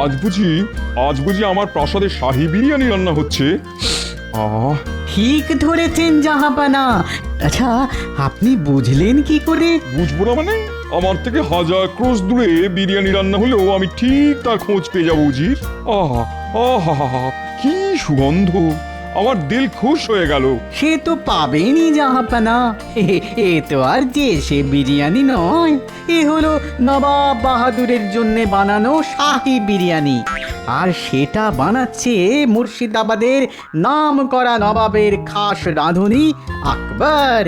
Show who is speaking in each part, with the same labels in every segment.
Speaker 1: আজ বুঝি আমার প্রাসাদে শাহী বিরিয়ানি রান্না হচ্ছে। আহ
Speaker 2: ঠিক ধরেছেন জাহাপানা। আচ্ছা, আপনি বুঝলেন কি করে?
Speaker 1: বুঝবো না মানে? আমার থেকে হাজার ক্রোশ দূরে বিরিয়ানি রান্না হলেও আমি ঠিক তার খোঁজ পেয়ে যাবো উজির। আহা আহা, কি সুগন্ধ! আমার দিল খুশ হয়ে গেল।
Speaker 2: সে তো পাবেনই জাহাপানা। এ তো আর যে সে বিরিয়ানি নয়, এ হলো নবাব বাহাদুরের জন্য বানানো শাহী বিরিয়ানি। আর সেটা বানাচ্ছে মুর্শিদাবাদের নাম করা নবাবের খাস রাঁধুনি আকবর।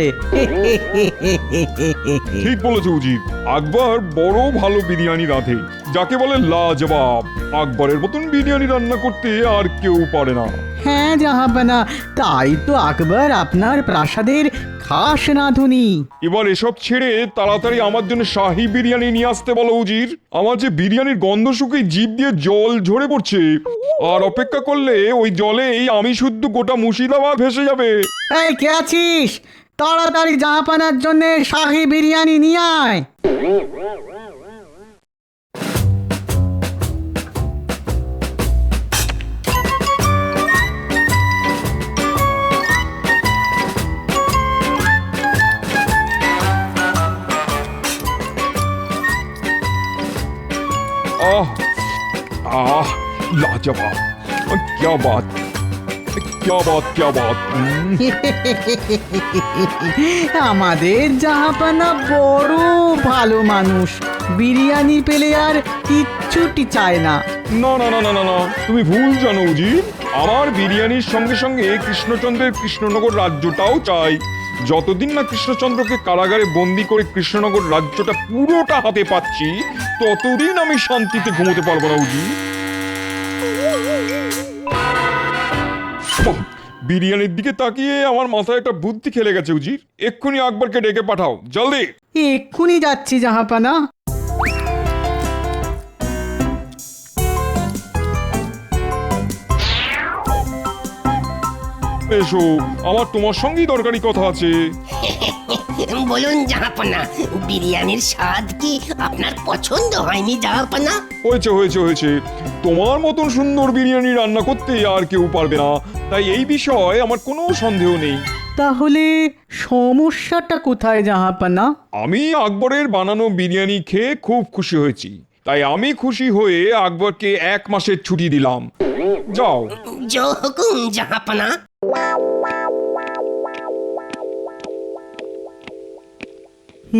Speaker 1: ঠিক বলেছো উজির, আকবর বড় ভালো বিরিয়ানি রাঁধে, যাকে বলে লাজবাব। আকবরের মতন বিরিয়ানি রান্না করতে আর কেউ পারে না।
Speaker 2: হ্যাঁ জাহাপানা, তাই তো আকবর আপনার প্রাসাদের খাস রাঁধুনি।
Speaker 1: এবার এসব ছেড়ে তাড়াতাড়ি আমার জন্য শাহী বিরিয়ানি নিয়ে আসতে বলো উজির। আমার যে বিরিয়ানির গন্ধ শুকে জিভ দিয়ে জল ঝরে পড়ছে, আর অপেক্ষা করলে ওই জলেই আমি শুদ্ধ গোটা মুর্শিদাবাদ ভেসে যাবে।
Speaker 2: এই কে আছিস? তাড়াতাড়ি জাহাপানার জন্য শাহী বিরিয়ানি নিয়ে আয়।
Speaker 1: आह आह लाजवाब! क्या बात, क्या बात, क्या बात!
Speaker 2: আমাদের জাহাপানা বড় ভালো মানুষ, বিরিয়ানি পেলে আর কিচ্ছুটি চায় না।
Speaker 1: না না না না না না, তুমি ভুল জানো উজির। আমার বিরিয়ানির সঙ্গে সঙ্গে কৃষ্ণচন্দ্রের কৃষ্ণনগর রাজ্যটাও চাই। যতদিন না কৃষ্ণচন্দ্রকে কারাগারে বন্দি করে কৃষ্ণনগর রাজ্যটা পুরোটা হাতে পাচ্ছি, ততদিন আমি শান্তিতে ঘুমোতে পারবো না উজির। বিরিয়ানির দিকে তাকিয়ে আমার মাথায় একটা বুদ্ধি খেলে গেছে উজির। এক্ষুনি আকবরকে ডেকে পাঠাও, জলদি।
Speaker 2: এক্ষুনি যাচ্ছি জাহাপানা।
Speaker 1: এসো, আমার তোমার সঙ্গেই দরকারি কথা আছে।
Speaker 3: বলুন জাহাপনা, বিরিয়ানির স্বাদ কি আপনার পছন্দ হয়নি জাহাপনা?
Speaker 1: হয়েছে হয়েছে হয়েছে, তোমার মতন সুন্দর বিরিয়ানি রান্না করতে আর কেউ পারবে না, তাই এই বিষয়ে আমার কোনো সন্দেহ নেই।
Speaker 2: তাহলে সমস্যাটা কোথায় জাহাপানা?
Speaker 1: আমি আকবরের বানানো বিরিয়ানি খেয়ে খুব খুশি হয়েছি, তাই আমি খুশি হয়ে আকবরকে 1 মাসের ছুটি দিলাম। যাও।
Speaker 3: জো হুকুম জাহাপনা।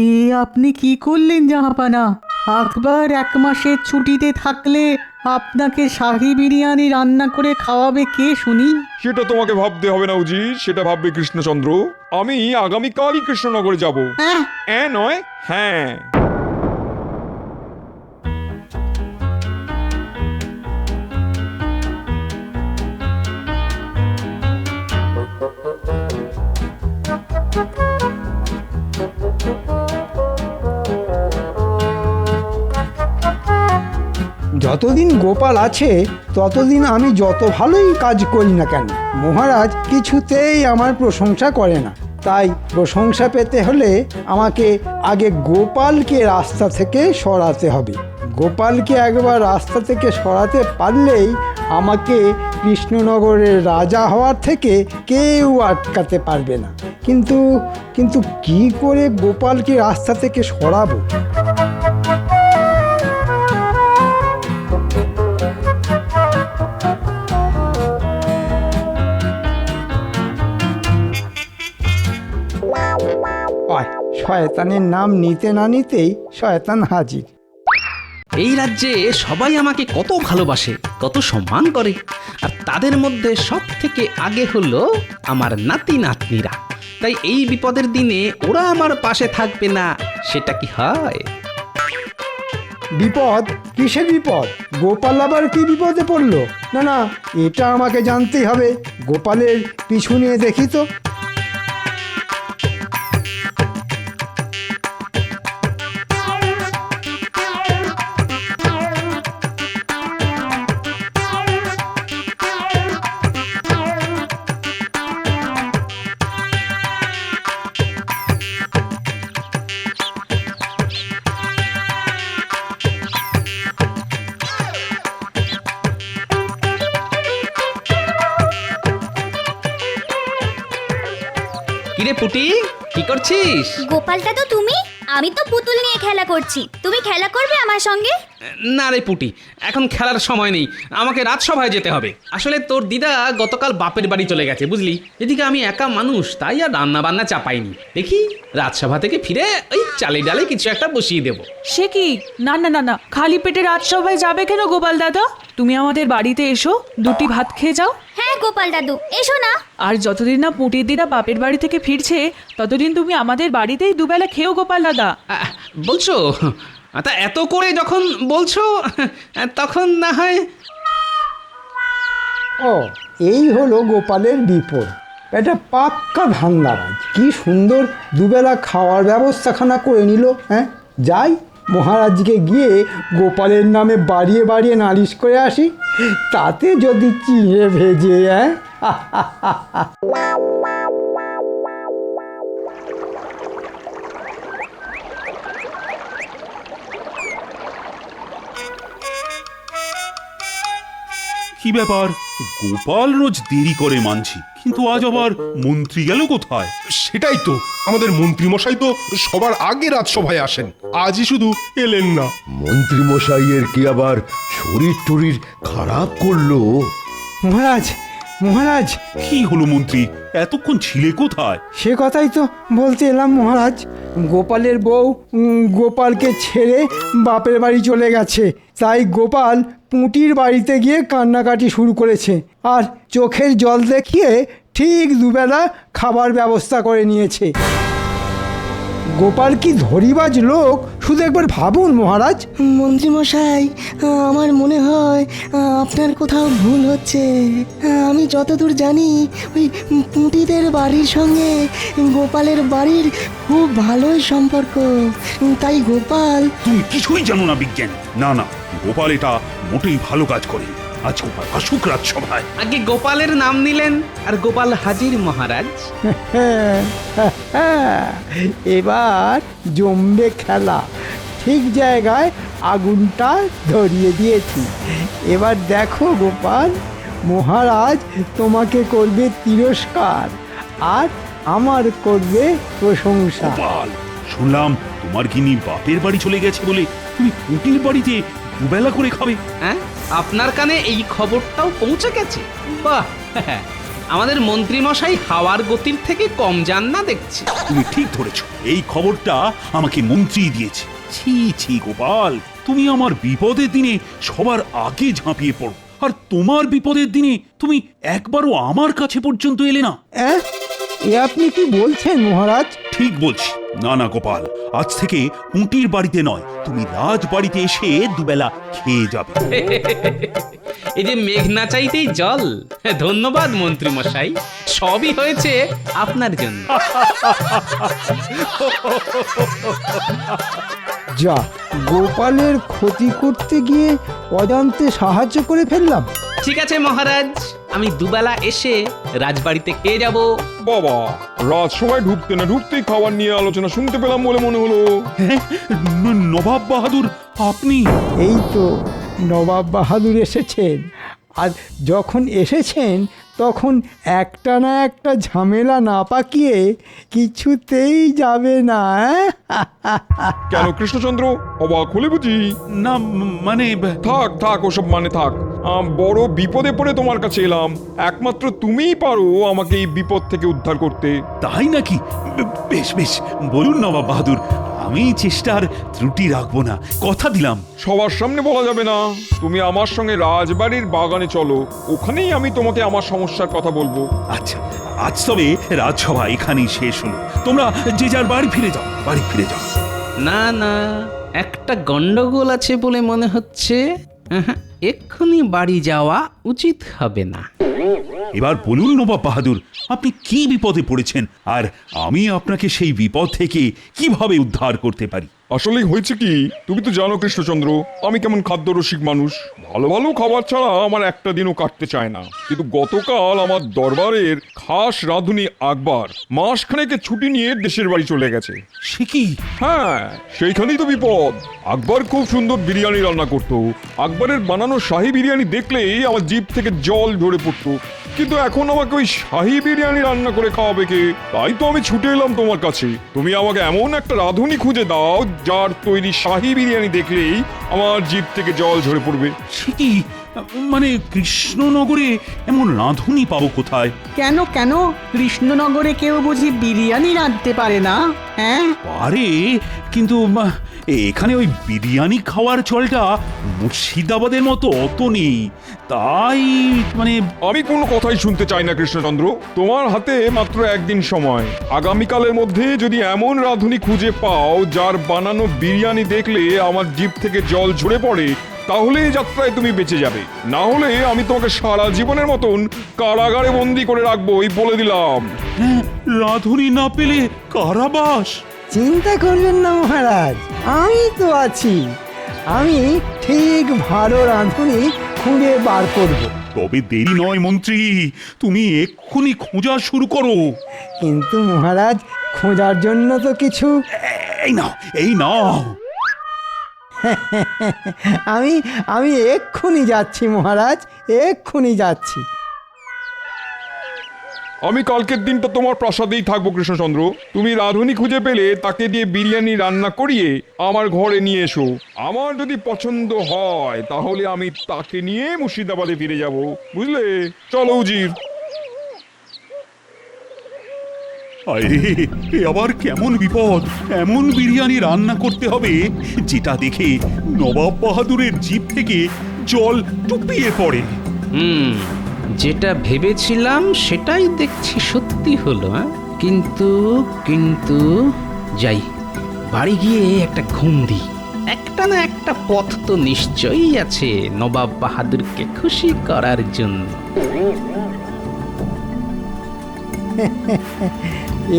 Speaker 2: এ আপনি কি করলেন জাহাপানা? আকবর 1 মাসের ছুটিতে থাকলে আপনাকে শাহী বিরিয়ানি রান্না করে খাওয়াবে কে শুনি?
Speaker 1: সেটা তোমাকে ভাবতে হবে না উজি, সেটা ভাববে কৃষ্ণচন্দ্র। আমি আগামীকালই কৃষ্ণনগরে যাব। নয়, হ্যাঁ।
Speaker 4: যতদিন গোপাল আছে ততদিন আমি যত ভালোই কাজ করি না কেন, মহারাজ কিছুতেই আমার প্রশংসা করে না। তাই প্রশংসা পেতে হলে আমাকে আগে গোপালকে রাস্তা থেকে সরাতে হবে। গোপালকে একবার রাস্তা থেকে সরাতে পারলেই আমাকে কৃষ্ণনগরের রাজা হওয়ার থেকে কেউ আটকাতে পারবে না। কিন্তু কিন্তু কি করে গোপালকে রাস্তা থেকে সরাবো? শয়তানের নাম নিতে না নিতেই শয়তান হাজির।
Speaker 5: এই রাজ্যে সবাই আমাকে কত ভালোবাসে, কত সম্মান করে, আর তাদের মধ্যে সব থেকে আগে হলো আমার নাতি নাতনিরা। তাই এই বিপদের দিনে ওরা আমার পাশে থাকবে না, সেটা কি হয়?
Speaker 4: বিপদ? কিসের বিপদ? গোপাল আবার কি বিপদে পড়লো? না না, এটা আমাকে জানতেই হবে। গোপালের পিছু নিয়ে দেখি তো।
Speaker 5: পুটি, কি করছিস?
Speaker 6: গোপালটা তো তুমি, আমি তো পুতুল নিয়ে খেলা করছি। তুমি খেলা করবে আমার সঙ্গে?
Speaker 5: না রে পুটি, এখন খেলার সময় নেই, আমাকে রাজসভায় যেতে হবে। আসলে তোর দিদা গতকাল বাপের বাড়ি চলে গেছে বুঝলি, এদিকে আমি একা মানুষ, তাই আর রান্না বান্না চাপাইনি। দেখি রাজসভা থেকে ফিরে ওই চালে ডালে কিছু একটা বসিয়ে দেবো।
Speaker 7: সে কি? না না না না, খালি পেটে রাজসভায় যাবে কেন গোপাল দাদা? তুমি আমাদের বাড়িতে এসো, দুটি ভাত খেয়ে যাও।
Speaker 6: হ্যাঁ গোপাল দাদু, এসো না।
Speaker 7: আর যতদিন না পুটির দিদা বাপের বাড়ি থেকে ফিরছে, ততদিন তুমি আমাদের বাড়িতেই দুবেলা খেও গোপাল দাদা।
Speaker 5: বলছো? তা এত করে যখন বলছো তখন না হয়।
Speaker 4: ও, এই হলো গোপালের বিপদ। এটা পাক্কা ধান্দাবাজ। কি সুন্দর দুবেলা খাওয়ার ব্যবস্থাখানা করে নিল। হ্যাঁ, যাই মহারাজকে গিয়ে গোপালের নামে বাড়িয়ে বাড়িয়ে নালিশ করে আসি, তাতে যদি চিড়ে ভেজে। হ্যাঁ,
Speaker 8: কি ব্যাপার, গোপাল রোজ দেরি করে মানছি, কিন্তু আজ আবার মন্ত্রী গেল কোথায়?
Speaker 9: সেটাই তো, আমাদের মন্ত্রী মশাই তো সবার আগে রাজসভায় আসেন, আজই শুধু এলেন না।
Speaker 10: মন্ত্রী মশাইয়ের কি আবার শরীর টরীর খারাপ করলো?
Speaker 4: মহারাজ, মহারাজ,
Speaker 8: কি হলো মন্ত্রী, এতক্ষণ ছিলে কোথায়?
Speaker 4: সে কথাই তো বলতে এলাম মহারাজ। গোপালের বউ গোপালকে ছেড়ে বাপের বাড়ি চলে গেছে, তাই গোপাল পুঁটির বাড়িতে গিয়ে কান্নাকাটি শুরু করেছে, আর চোখের জল দেখিয়ে ঠিক দুবেলা খাবার ব্যবস্থা করে নিয়েছে। গোপাল কি ধরিবাজ লোক, শুধু একবার ভাবুন মহারাজ।
Speaker 11: মন্ত্রীমশাই, আমার মনে হয় আপনার কোথাও ভুল হচ্ছে। আমি যতদূর জানি ওই পুঁটিদের বাড়ির সঙ্গে গোপালের বাড়ির খুব ভালোই সম্পর্ক, তাই গোপাল।
Speaker 8: তুমি কিছুই জানো না বিজ্ঞান। না না, গোপাল এটা মোটেই ভালো কাজ করে। আজ গোপাল আসুক রাজসভায়।
Speaker 5: আগে গোপালের নাম নিলেন আর গোপাল হাজির মহারাজ।
Speaker 4: এবার জমবে খেলা। ঠিক জায়গায় আগুনটা ধরিয়ে দিয়েছি। এবার দেখো গোপাল, মহারাজ তোমাকে করবে তিরস্কার আর আমার করবে প্রশংসা।
Speaker 8: গোপাল, শুনলাম তোমার গিনি বাপের বাড়ি চলে গেছে বলে তুমি পুঁটির বাড়িতে দুবেলা করে খাবে।
Speaker 5: হ্যাঁ, আপনার কানে এই খবরটাও পৌঁছে গেছে? বাহ, আমাদের মন্ত্রী মশাই হাওয়ার গতির থেকে কম যান না দেখছি।
Speaker 8: তুমি ঠিক ধরেছ, এই খবরটা আমাকে মন্ত্রী দিয়েছে। ছি ছি গোপাল, তুমি আমার বিপদের দিনে সবার আগে ঝাঁপিয়ে পড়ো, আর তোমার বিপদের দিনে তুমি একবারও আমার কাছে পর্যন্ত এলে না।
Speaker 4: এ আপনি কি বলছেন মহারাজ?
Speaker 8: ঠিক বলছি। না না গোপাল, আজ থেকে পুঁটির বাড়িতে নয়, তুমি রাজ বাড়িতে এসে দুবেলা খেয়ে যাবে।
Speaker 5: এই যে মেঘ না চাইতেই জল। ধন্যবাদ মন্ত্রী মশাই, সবই হয়েছে আপনার জন্য।
Speaker 4: যা, গোপালের ক্ষতি করতে গিয়ে অজান্তে সাহায্য করে ফেললাম।
Speaker 5: ঠিক আছে মহারাজ, আমি দুবেলা এসে রাজবাড়িতে খেয়ে যাব।
Speaker 1: বাবা, রাজসভায় ঢুকতে না ঢুকতেই খাবার নিয়ে আলোচনা শুনতে পেলাম বলে মনে হলো।
Speaker 8: হ্যাঁ, নবাব বাহাদুর আপনি?
Speaker 4: এই তো নবাব বাহাদুর এসেছেন, আর যখন এসেছেন তখন একটা না একটা ঝামেলা না পাকিয়ে কিছুতেই যাবে না।
Speaker 1: কেন কৃষ্ণচন্দ্র, অবাক হলে বুঝি?
Speaker 8: না মানে
Speaker 1: থাক থাক, ওসব মানে থাক। বড় বিপদে পড়ে তোমার কাছে এলাম, একমাত্র তুমিই পারো আমাকে এই বিপদ থেকে উদ্ধার করতে।
Speaker 8: তাই নাকি? বেশ বেশ, বলুন নবাব বাহাদুর, আমি চেষ্টার ত্রুটি রাখবো না, কথা দিলাম।
Speaker 1: সবার সামনে বলা যাবে না। তুমি আমার সঙ্গে রাজবাড়ির বাগানে চলো, ওখানেই আমি তোমাকে আমার সমস্যার কথা বলবো।
Speaker 8: আচ্ছা, আজ তবে রাজসভা এখানেই শেষ হলো, তোমরা যে যার বাড়ি ফিরে যাও, বাড়ি ফিরে যাও।
Speaker 5: না না, একটা গন্ডগোল আছে বলে মনে হচ্ছে। এক্ষুনি বাড়ি যাওয়া উচিত হবে না।
Speaker 8: এবার বলুন নবাব বাহাদুর, আপনি কি বিপদে পড়েছেন, আর আমি আপনাকে সেই বিপদ থেকে কিভাবে উদ্ধার করতে পারি?
Speaker 1: আসলে হয়েছে কি, তুমি তো জানো কৃষ্ণচন্দ্র আমি কেমন খাদ্য রসিক মানুষ। ভালো ভালো খাবার ছাড়া আমার একটা দিনও কাটতে চায় না। কিন্তু গতকাল আমার দরবারের খাস রাঁধুনি আকবর মাসখানেকের ছুটি নিয়ে দেশের বাড়ি চলে গেছে।
Speaker 8: সে কি?
Speaker 1: হ্যাঁ, সেইখানেই তো বিপদ। আকবর খুব সুন্দর বিরিয়ানি রান্না করত। আকবরের বানানো শাহী বিরিয়ানি দেখলেই আমার জিভ থেকে জল ঝরে পড়তো। কিন্তু এখন আমাকে ওই শাহী বিরিয়ানি রান্না করে খাওয়াবে কে? তাই তো আমি ছুটে এলাম তোমার কাছে। তুমি আমাকে এমন একটা রাঁধুনি খুঁজে দাও যার তৈরি শাহী বিরিয়ানি দেখলেই আমার জিভ থেকে জল ঝরে পড়বে।
Speaker 8: সে কি? মানে কৃষ্ণনগরে এমন রাঁধুনি পাবো কোথায়?
Speaker 2: কেন কেন কৃষ্ণনগরে কেউ বুঝি বিরিয়ানি রাঁধতে পারে না? হ্যাঁ,
Speaker 8: পারে, কিন্তু এখানে ওই বিরিয়ানি খাওয়ার চলটা মুর্শিদাবাদের মতো অত নেই। তাই মানে
Speaker 1: আমি কোনো কথাই শুনতে চাই না কৃষ্ণচন্দ্র। তোমার হাতে মাত্র একদিন সময়। আগামীকালের মধ্যে যদি এমন রাঁধুনি খুঁজে পাও যার বানানো বিরিয়ানি দেখলে আমার জিভ থেকে জল ঝরে পড়ে, তাহলে এই যাত্রায় তুমি বেঁচে যাবে। না হলে আমি তোমাকে সারা জীবনের মতন কারাগারে বন্দি করে রাখবো, এই বলে দিলাম।
Speaker 8: হ্যাঁ, রাঁধুনি না পেলে কারাবাস?
Speaker 4: চিন্তা করবেন না মহারাজ, আমি তো আছি। আমি ঠিক ভালো রাঁধুনি খুঁজে বার করব।
Speaker 8: তবে দেরি নয় মন্ত্রী, তুমি এক্ষুনি খোঁজা শুরু করো।
Speaker 4: কিন্তু মহারাজ, খোঁজার জন্য তো কিছু
Speaker 8: এই নাও, এই নাও।
Speaker 4: আমি আমি এক্ষুনি যাচ্ছি মহারাজ, এক্ষুনি যাচ্ছি।
Speaker 1: আমি কালকের দিনটা তোমার প্রাসাদেই থাকবো কৃষ্ণচন্দ্র। তুমি রাঁধুনি খুঁজে পেলে তাকে দিয়ে বিরিয়ানি রান্না করিয়ে আমার ঘরে নিয়ে এসো। আমার যদি পছন্দ হয় তাহলে আমি তাকে নিয়ে মুর্শিদাবাদে ফিরে যাব, বুঝলে? চলো উজির।
Speaker 8: আরে, এ আবার কেমন বিপদ! এমন বিরিয়ানি রান্না করতে হবে যেটা দেখে নবাব বাহাদুরের জিভ থেকে জল টুপিয়ে পড়ে।
Speaker 5: যেটা ভেবেছিলাম সেটাই দেখছি সত্যি হলো। কিন্তু কিন্তু যাই, বাড়ি গিয়ে একটা ঘুম দিই। একটা না একটা পথ তো নিশ্চয়ই আছে নবাব বাহাদুরকে খুশি করার জন্য।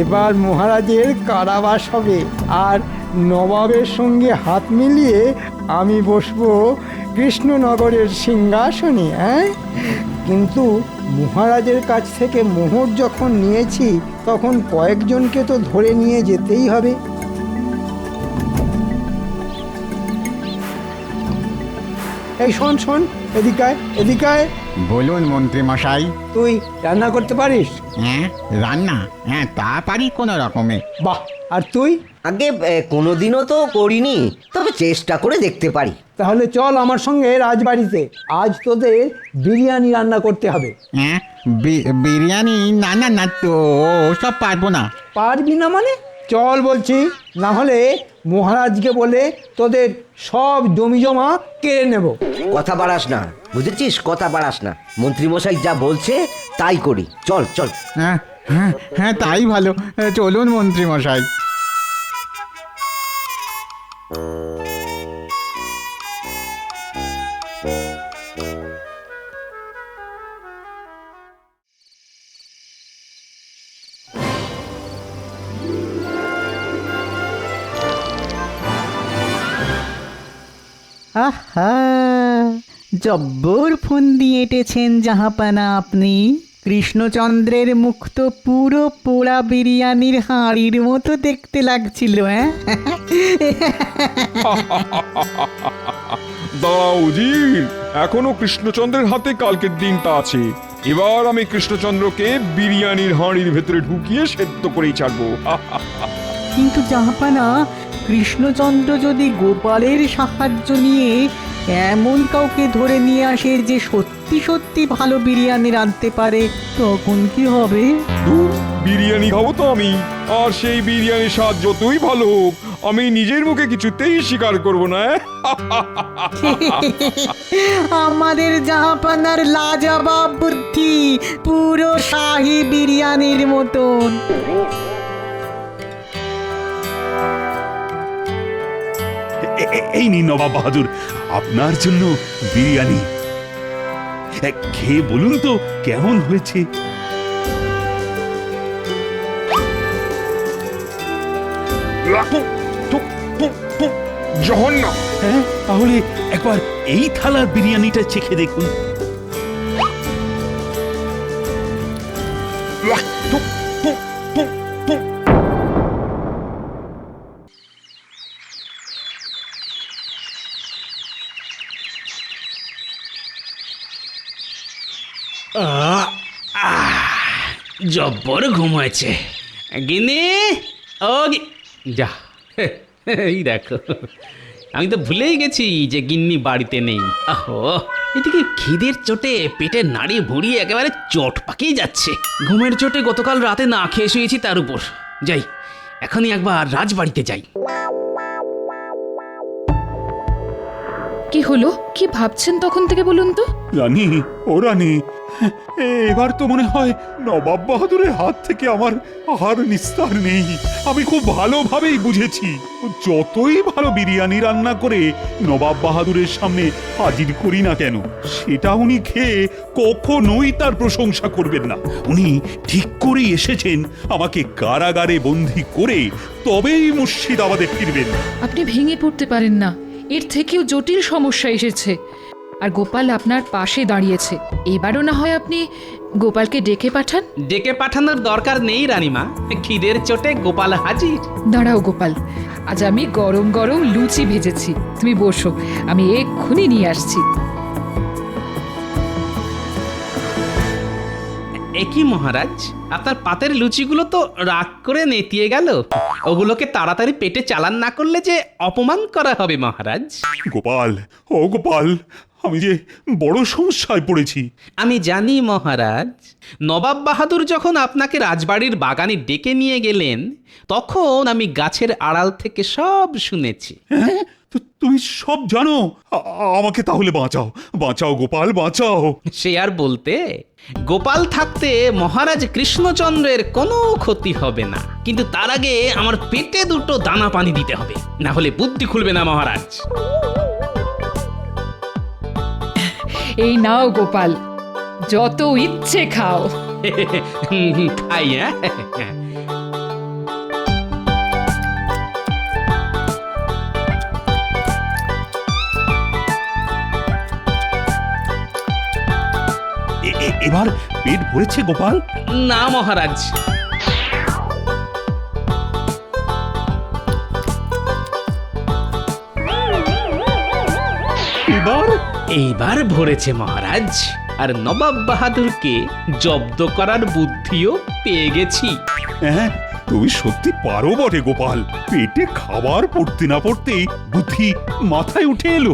Speaker 4: এবার মহারাজের কারাবাস হবে, আর নবাবের সঙ্গে হাত মিলিয়ে আমি বসবো কৃষ্ণনগরের সিংহাসনে। কিন্তু মহারাজের কাছ থেকে মোহর যখন নিয়েছি তখন কয়েকজনকে তো ধরে নিয়ে যেতেই হবে। এই শোন শোন, এদিকায় এদিকায়।
Speaker 12: বলুন মন্ত্রী মশাই।
Speaker 4: তুই রান্না করতে পারিস?
Speaker 12: হ্যাঁ, রান্না? হ্যাঁ, তা পারি কোনো রকমে।
Speaker 4: বাহ, আর তুই?
Speaker 3: আগে কোনোদিনও তো করিনি, তবে চেষ্টা করে দেখতে পারি।
Speaker 4: তাহলে চল আমার সঙ্গে রাজবাড়িতে, আজ তোদের বিরিয়ানি রান্না করতে হবে।
Speaker 12: হ্যাঁ, বিরিয়ানি? না না না, তো সব পারবো না।
Speaker 4: পারবি না মানে? চল বলছি, না হলে মহারাজকে বলে তোদের সব জমি জমা কেড়ে নেব।
Speaker 3: কথা বাড়াস না, বুঝেছিস? কথা বাড়াস না। মন্ত্রীমশাই যা বলছে তাই করি। চল চল।
Speaker 12: হ্যাঁ হ্যাঁ হ্যাঁ, তাই ভালো। চলুন মন্ত্রী মশাই।
Speaker 2: আহা, জব্বর ফন্দি এঁটেছেন জাহাপানা আপনি। কৃষ্ণচন্দ্রের মুখ তো পুরো পোড়া বিরিয়ানির হাঁড়ির মতো দেখতে লাগছিল।
Speaker 1: দাঁড়াও উজির, এখনো কৃষ্ণচন্দ্রের হাতে কালকের দিনটা আছে। এবার আমি কৃষ্ণচন্দ্রকে বিরিয়ানির হাঁড়ির ভেতরে ঢুকিয়ে সেদ্ধ করেই ছাড়বো।
Speaker 2: কিন্তু জাহাপানা, কৃষ্ণচন্দ্র যদি গোপালের সাহায্য নিয়ে এমন কাউকে ধরে নিয়ে আসে যে সত্যি সত্যি ভালো বিরিয়ানি রাঁধতে পারে, তখন কি হবে?
Speaker 1: ধুর, বিরিয়ানি খাবো তো আমি। আর সেই বিরিয়ানির স্বাদ যতই ভালো হোক, আমি নিজের মুখে কিছুতেই স্বীকার করব না।
Speaker 2: আমাদের জাহাপানার লাজবাব বুদ্ধি, পুরো শাহী বিরিয়ানির মতন।
Speaker 8: এই নিন নবাব বাহাদুর, আপনার জন্য বিরিয়ানি। খেয়ে বলুন তো কেমন হয়েছে।
Speaker 1: জঘন্য।
Speaker 8: হ্যাঁ, তাহলে একবার এই থালার বিরিয়ানিটা চেখে দেখুন।
Speaker 5: জব্বর ঘুম হয়েছে। গিন্নি, ও যা, এই দেখো, আমি তো ভুলেই গেছি যে গিন্নি বাড়িতে নেই। আহো, এদিকে খিদের চোটে পেটের নাড়ি ভুড়ি একেবারে চট পাকিয়ে যাচ্ছে। ঘুমের চোটে গতকাল রাতে না খেয়ে শুয়েছি তার উপর। যাই, এখনই একবার রাজবাড়িতে যাই।
Speaker 7: কি হলো? কি ভাবছেন তখন থেকে বলুন তো?
Speaker 8: রানী, ও রানী, এবার তো মনে হয় নবাব বাহাদুরের হাত থেকে আমার আর নিস্তার নেই। আমি খুব ভালোভাবেই বুঝেছি, যতই ভালো বিরিয়ানি রান্না করে নবাব বাহাদুরের সামনে হাজির করি না কেন, সেটা উনি খেয়ে কখনোই তার প্রশংসা করবেন না। উনি ঠিক করেই এসেছেন আমাকে কারাগারে বন্দী করে তবেই মুর্শিদাবাদে ফিরবেন।
Speaker 7: আপনি ভেঙে পড়তে পারেন না, এর থেকেও জটিল সমস্যা এসেছে। আর গোপাল আপনার পাশে দাঁড়িয়েছে। এবারও না হয় আপনি গোপালকে ডেকে পাঠান।
Speaker 5: ডেকে পাঠানোর দরকার নেই রানীমা, খিদের চোটে গোপাল হাজির।
Speaker 7: দাঁড়াও গোপাল, আজ আমি গরম গরম লুচি ভেজেছি, তুমি বসো, আমি এক্ষুনি নিয়ে আসছি।
Speaker 5: একই মহারাজ, আপনার পাতের লুচিগুলো তো রাগ করে নেতিয়ে গেল। ওগুলোকে তাড়াতাড়ি পেটে চালান না করলে যে অপমান করা হবে মহারাজ।
Speaker 8: গোপাল, ও গোপাল, আমি যে বড় সমস্যায় পড়েছি।
Speaker 5: আমি জানি মহারাজ, নবাব বাহাদুর যখন আপনাকে রাজবাড়ির বাগানে ডেকে নিয়ে গেলেন, তখন আমি গাছের আড়াল থেকে সব শুনেছি।
Speaker 8: হ্যাঁ, তুমি সব জানো? আমাকে তাহলে বাঁচাও, বাঁচাও গোপাল, বাঁচাও।
Speaker 5: সে আর বলতে, গোপাল থাকতে মহারাজ কৃষ্ণচন্দ্রের কোনো ক্ষতি হবে না, কিন্তু তার আগে আমার পেটে দুটো দানা পানি দিতে হবে, না হলে বুদ্ধি খুলবে না মহারাজ।
Speaker 7: এই নাও গোপাল, যত ইচ্ছে খাও।
Speaker 5: খাই, হ্যাঁ।
Speaker 8: এবার পেট ভরেছে গোপাল?
Speaker 5: না মহারাজ। এইবার ভরেছে মহারাজ, আর নবাব বাহাদুরকে জব্দ করার বুদ্ধিও পেয়ে গেছি।
Speaker 8: হ্যাঁ, তুমি সত্যি পারো বটে গোপাল। পেটে খাবার পড়তে না পড়তেই বুদ্ধি মাথায় উঠে এলো।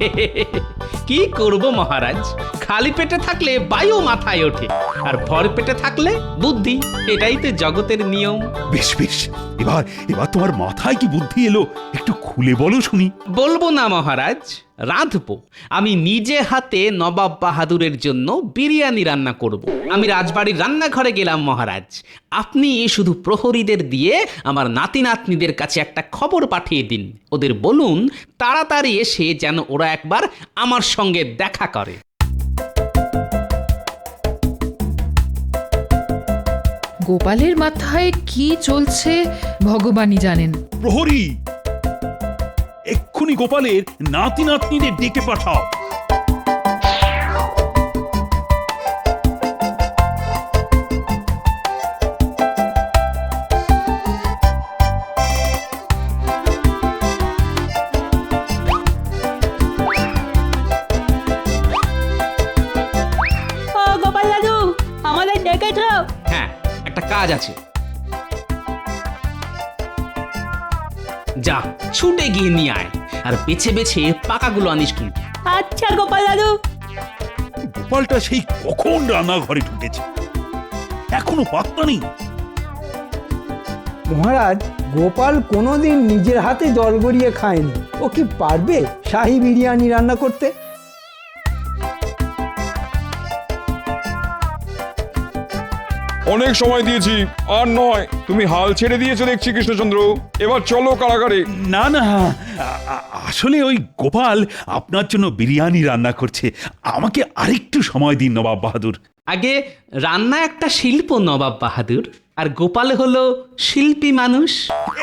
Speaker 5: কি করব মহারাজ, খালি পেটে থাকলে বায়ু মাথায় ওঠে, আর ভর পেটে থাকলে বুদ্ধি। এটাই তো জগতের নিয়ম।
Speaker 8: বেশ বেশ, এবার এবার তোমার মাথায় কি বুদ্ধি এলো একটু খুলে বলো শুনি।
Speaker 5: বলবো না মহারাজ, রাঁধবো। আমি নিজে হাতে নবাব বাহাদুরের জন্য বিরিয়ানি রান্না করব। আমি রাজবাড়ির রান্নাঘরে গেলাম মহারাজ। আপনি শুধু প্রহরীদের দিয়ে আমার নাতি নাতনিদের কাছে একটা খবর পাঠিয়ে দিন। ওদের বলুন তাড়াতাড়ি এসে যেন ওরা একবার আমার সঙ্গে দেখা করে।
Speaker 7: গোপালের মাথায় কি চলছে ভগবানই জানেন।
Speaker 8: প্রহরী, এক্ষুনি গোপালের নাতি নাতনিদের ডেকে পাঠাও।
Speaker 7: গোপাল দাদু, আমাদের ডেকেছ?
Speaker 5: হ্যাঁ, একটা কাজ আছে। যা, ছুটে গিয়ে নিয়ে আয়, আর বেছে বেছে পাকাগুলো আনিস কিন্তু।
Speaker 7: আচ্ছা গোপাল দাদু।
Speaker 8: গোপালটা সেই কখন রান্নাঘরে ঢুকেছে, এখনো পাত্তা নেই।
Speaker 4: মহারাজ, গোপাল কোনোদিন নিজের হাতে জল গড়িয়ে খায়নি। ও কি পারবে শাহী বিরিয়ানি রান্না করতে?
Speaker 1: অনেক সময় দিয়েছি, আর নয়। তুমি হাল ছেড়ে দিয়েছো দেখছি কৃষ্ণচন্দ্র। এবার চলো কারাগারে।
Speaker 8: না না, আসলে ওই গোপাল আপনার জন্য বিরিয়ানি রান্না করছে। আমাকে আরেকটু সময় দিন নবাব বাহাদুর।
Speaker 5: আগে রান্না একটা শিল্প নবাব বাহাদুর, আর গোপাল হলো শিল্পী মানুষ।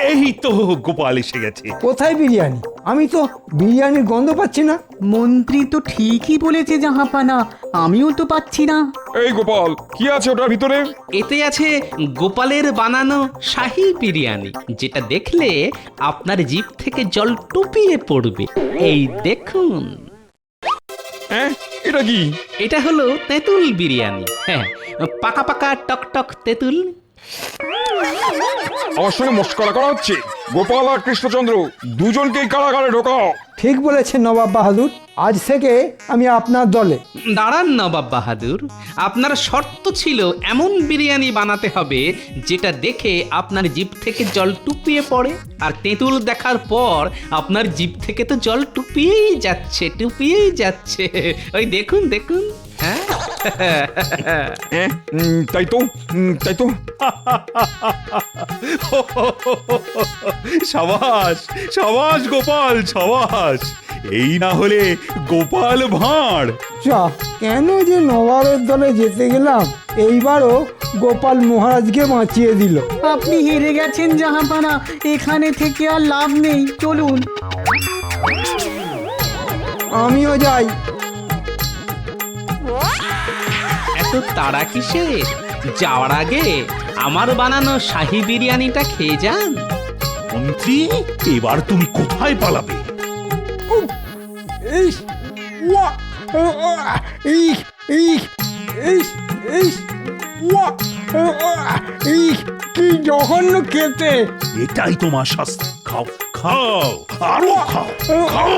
Speaker 8: এই তো গোপাল এসে গেছে।
Speaker 4: কোথায় বিরিয়ানি? আমি তো বিরিয়ানির গন্ধ পাচ্ছি না।
Speaker 2: মন্ত্রী তো ঠিকই বলেছে জাহাপানা, আমিও তো পাচ্ছি না।
Speaker 1: এই গোপাল, কি আছে ওটার ভিতরে?
Speaker 5: এতে আছে গোপালের বানানো শাহী বিরিয়ানি, যেটা দেখলে আপনার জিভ থেকে জল টুপিয়ে পড়বে। এই দেখুন।
Speaker 1: হ্যাঁ, এটা কি?
Speaker 5: এটা হলো তেঁতুল বিরিয়ানি। হ্যাঁ, পাকা পাকা টকটক তেঁতুল।
Speaker 1: আমার সঙ্গে মস্করা করা হচ্ছে? গোপাল আর কৃষ্ণচন্দ্র দুজনকেই কারাগারে ঢোকাও।
Speaker 4: ঠিক বলেছেন নবাব বাহাদুর, আজ থেকে আমি আপনার দলে।
Speaker 5: দাঁড়ান নবাব বাহাদুর, আপনার শর্ত ছিল এমন বিরিয়ানি বানাতে হবে যেটা দেখে আপনার জিভ থেকে জল টুপিয়ে পড়ে। আর তেঁতুল দেখার পর আপনার জিভ থেকে তো জল টুপিয়েই যাচ্ছে। ওই দেখুন দেখুন। হ্যাঁ
Speaker 1: তাই তো, তাই তো।
Speaker 8: সাবাস সাবাস গোপাল, সাবাস। এই না হলে গোপাল ভাঁড়।
Speaker 4: যা, কেন যে নবাবের দলে যেতে গেলাম, এইবারও গোপাল মহারাজকে বাঁচিয়ে দিল।
Speaker 2: আপনি হেরে গেছেন জাহাপানা, এখানে থেকে আর লাভ নেই, চলুন।
Speaker 4: আমিও যাই।
Speaker 5: এত তাড়া কিসের? যাওয়ার আগে আমার বানানো শাহী বিরিয়ানিটা খেয়ে যান।
Speaker 8: মন্ত্রী, এবার তুমি কোথায় পালাবে?
Speaker 4: ইস, ওয়া, ইস, ইস, ইস, ইস, ওয়া, ইস, কি জঘন্য খেতে।
Speaker 8: এটাই তোমার শাস্তি। খাও খাও, আরো খাও, খাও।